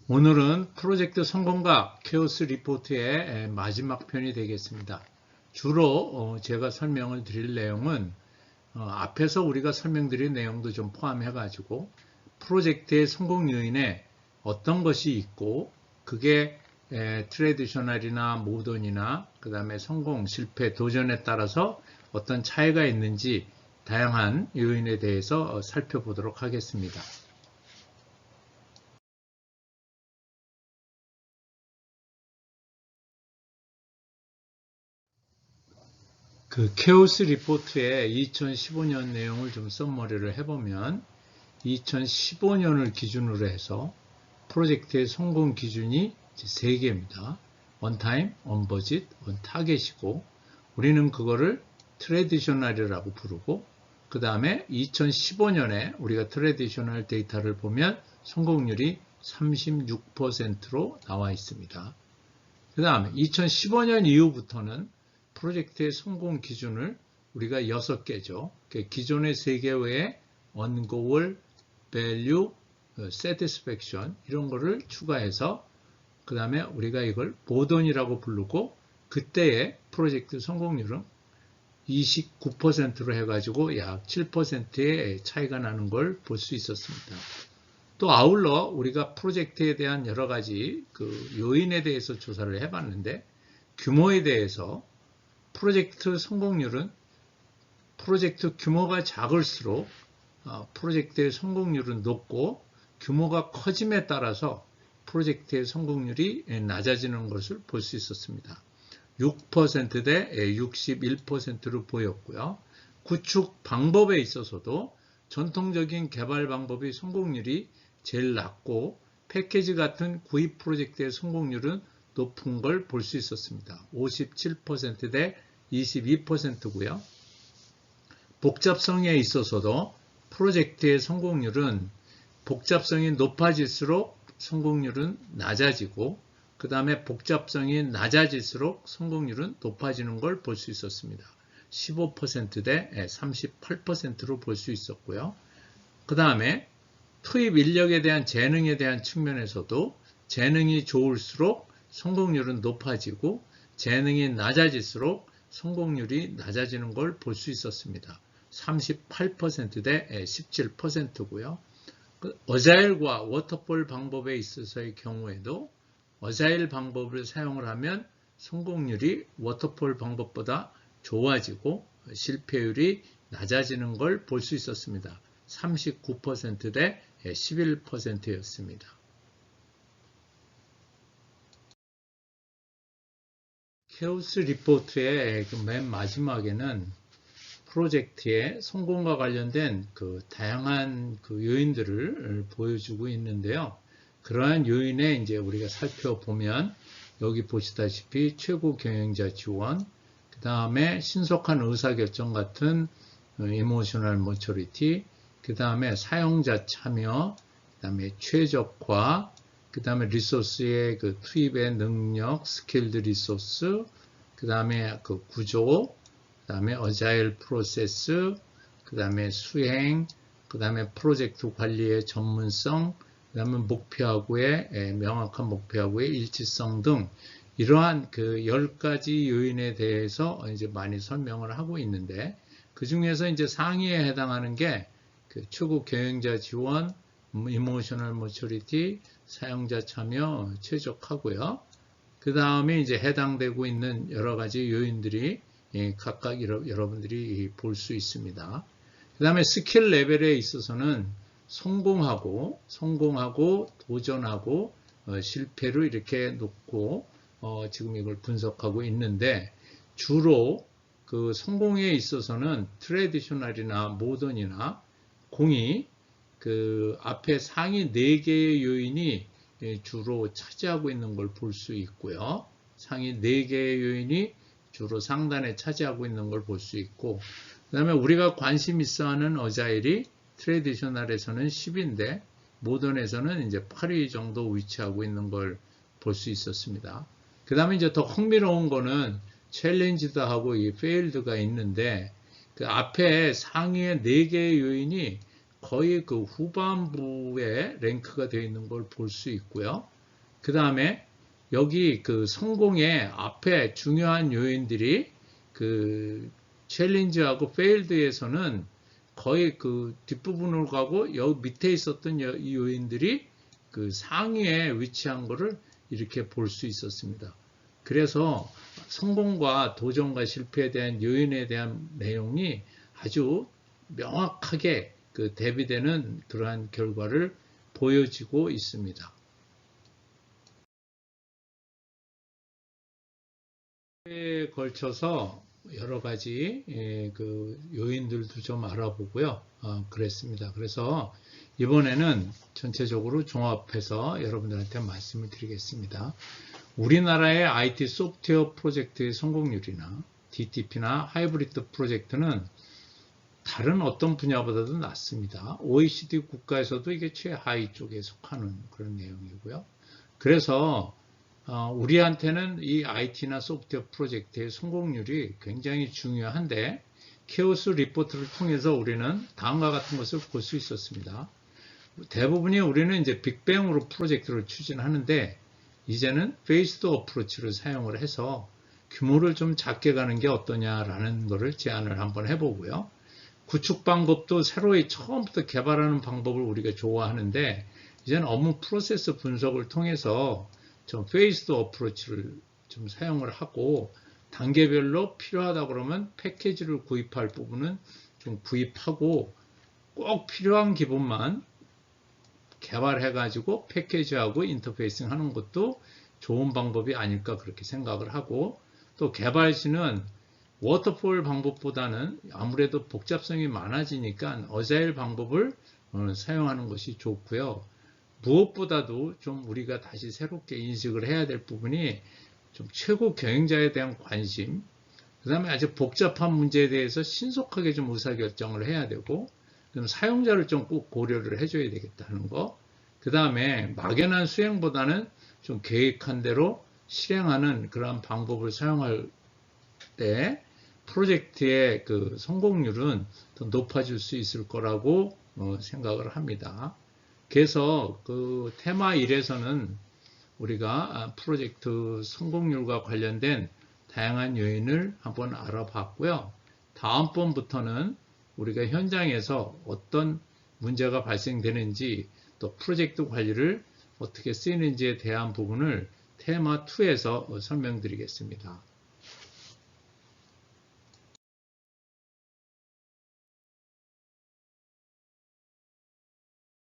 오늘은 프로젝트 성공각 케오스 리포트의 마지막 편이 되겠습니다. 주로 제가 설명을 드릴 내용은 앞에서 우리가 설명드린 내용도 좀 포함해 가지고 프로젝트의 성공 요인에 어떤 것이 있고 그게 트레디셔널이나 모던이나 그 다음에 성공, 실패, 도전에 따라서 어떤 차이가 있는지 다양한 요인에 대해서 살펴보도록 하겠습니다. 그 케오스 리포트의 2015년 내용을 좀 썸머리를 해보면 2015년을 기준으로 해서 프로젝트의 성공 기준이 3개입니다. 원타임, 원버짓, 원타겟이고 우리는 그거를 트레디셔널이라고 부르고 그 다음에 2015년에 우리가 트레디셔널 데이터를 보면 성공률이 36%로 나와 있습니다. 그 다음에 2015년 이후부터는 프로젝트의 성공 기준을 우리가 6개죠. 기존의 3개 외에 on-goal, value, satisfaction 이런 거를 추가해서 그 다음에 우리가 이걸 모던이라고 부르고 그때의 프로젝트 성공률은 29%로 해가지고 약 7%의 차이가 나는 걸 볼 수 있었습니다. 또 아울러 우리가 프로젝트에 대한 여러 가지 그 요인에 대해서 조사를 해봤는데 규모에 대해서 프로젝트 성공률은 프로젝트 규모가 작을수록 프로젝트의 성공률은 높고 규모가 커짐에 따라서 프로젝트의 성공률이 낮아지는 것을 볼 수 있었습니다. 6% 대 61%로 보였고요. 구축 방법에 있어서도 전통적인 개발 방법의 성공률이 제일 낮고 패키지 같은 구입 프로젝트의 성공률은 높은 걸 볼 수 있었습니다. 57% 대 22%고요. 복잡성에 있어서도 프로젝트의 성공률은 복잡성이 높아질수록 성공률은 낮아지고 그 다음에 복잡성이 낮아질수록 성공률은 높아지는 걸 볼 수 있었습니다. 15% 대 38%로 볼 수 있었고요. 그 다음에 투입 인력에 대한 재능에 대한 측면에서도 재능이 좋을수록 성공률은 높아지고 재능이 낮아질수록 성공률이 낮아지는 걸 볼 수 있었습니다. 38% 대 17%고요. 어자일과 워터폴 방법에 있어서의 경우에도 어자일 방법을 사용을 하면 성공률이 워터폴 방법보다 좋아지고 실패율이 낮아지는 걸 볼 수 있었습니다. 39% 대 11%였습니다. 케오스 리포트의 맨 마지막에는 프로젝트의 성공과 관련된 그 다양한 그 요인들을 보여주고 있는데요. 그러한 요인에 이제 우리가 살펴보면 여기 보시다시피 최고 경영자 지원, 그 다음에 신속한 의사결정 같은 이모셔널 머처리티, 그 다음에 사용자 참여, 그 다음에 최적화, 그 다음에 리소스의 그 투입의 능력, 스킬드 리소스, 그 다음에 그 구조, 그 다음에 어자일 프로세스, 그 다음에 수행, 그 다음에 프로젝트 관리의 전문성, 그 다음에 목표하고의 명확한 목표하고의 일치성 등 이러한 그 10가지 요인에 대해서 이제 많이 설명을 하고 있는데 그 중에서 이제 상위에 해당하는 게 그 최고 경영자 지원, 이모셔널 머처리티, 사용자 참여, 최적화고요. 그 다음에 이제 해당되고 있는 여러 가지 요인들이 각각 여러분들이 볼 수 있습니다. 그 다음에 스킬 레벨에 있어서는 성공하고 도전하고 실패로 이렇게 놓고 지금 이걸 분석하고 있는데 주로 그 성공에 있어서는 트레디셔널이나 모던이나 공이 그 앞에 상위 4개의 요인이 주로 차지하고 있는 걸 볼 수 있고요. 상위 4개의 요인이 주로 상단에 차지하고 있는 걸 볼 수 있고 그 다음에 우리가 관심 있어 하는 어자일이 트레디셔널에서는 10인데 모던에서는 이제 8위 정도 위치하고 있는 걸 볼 수 있었습니다. 그 다음에 이제 더 흥미로운 거는 챌린지드하고 이 페일드가 있는데 그 앞에 상위의 4개의 요인이 거의 그 후반부에 랭크가 되어 있는 걸 볼 수 있고요. 그 다음에 여기 그 성공의 앞에 중요한 요인들이 그 챌린지하고 페일드에서는 거의 그 뒷부분으로 가고 여기 밑에 있었던 이 요인들이 그 상위에 위치한 거를 이렇게 볼 수 있었습니다. 그래서 성공과 도전과 실패에 대한 요인에 대한 내용이 아주 명확하게 그 대비되는 그러한 결과를 보여지고 있습니다. 에 걸쳐서 여러 가지 그 요인들도 좀 알아보고요. 그랬습니다. 그래서 이번에는 전체적으로 종합해서 여러분들한테 말씀을 드리겠습니다. 우리나라의 IT 소프트웨어 프로젝트의 성공률이나 DTP나 하이브리드 프로젝트는 다른 어떤 분야보다도 낮습니다. OECD 국가에서도 이게 최하위 쪽에 속하는 그런 내용이고요. 그래서 우리한테는 이 IT나 소프트웨어 프로젝트의 성공률이 굉장히 중요한데 케오스 리포트를 통해서 우리는 다음과 같은 것을 볼 수 있었습니다. 대부분이 우리는 이제 빅뱅으로 프로젝트를 추진하는데 이제는 페이스드 어프로치를 사용을 해서 규모를 좀 작게 가는 게 어떠냐라는 것을 제안을 한번 해보고요. 구축 방법도 새로이 처음부터 개발하는 방법을 우리가 좋아하는데 이제는 업무 프로세스 분석을 통해서 좀 페이스드 어프로치를 좀 사용을 하고 단계별로 필요하다 그러면 패키지를 구입할 부분은 좀 구입하고 꼭 필요한 기본만 개발해 가지고 패키지하고 인터페이싱 하는 것도 좋은 방법이 아닐까 그렇게 생각을 하고 또 개발 시는 워터폴 방법보다는 아무래도 복잡성이 많아지니까 어자일 방법을 사용하는 것이 좋고요. 무엇보다도 좀 우리가 다시 새롭게 인식을 해야 될 부분이 좀 최고 경영자에 대한 관심, 그 다음에 아주 복잡한 문제에 대해서 신속하게 좀 의사결정을 해야 되고, 그럼 사용자를 좀 꼭 고려를 해줘야 되겠다는 거, 그 다음에 막연한 수행보다는 좀 계획한 대로 실행하는 그러한 방법을 사용할 때 프로젝트의 그 성공률은 더 높아질 수 있을 거라고 생각을 합니다. 그래서 그 테마 1에서는 우리가 프로젝트 성공률과 관련된 다양한 요인을 한번 알아봤고요. 다음번부터는 우리가 현장에서 어떤 문제가 발생되는지 또 프로젝트 관리를 어떻게 쓰이는지에 대한 부분을 테마 2에서 설명드리겠습니다.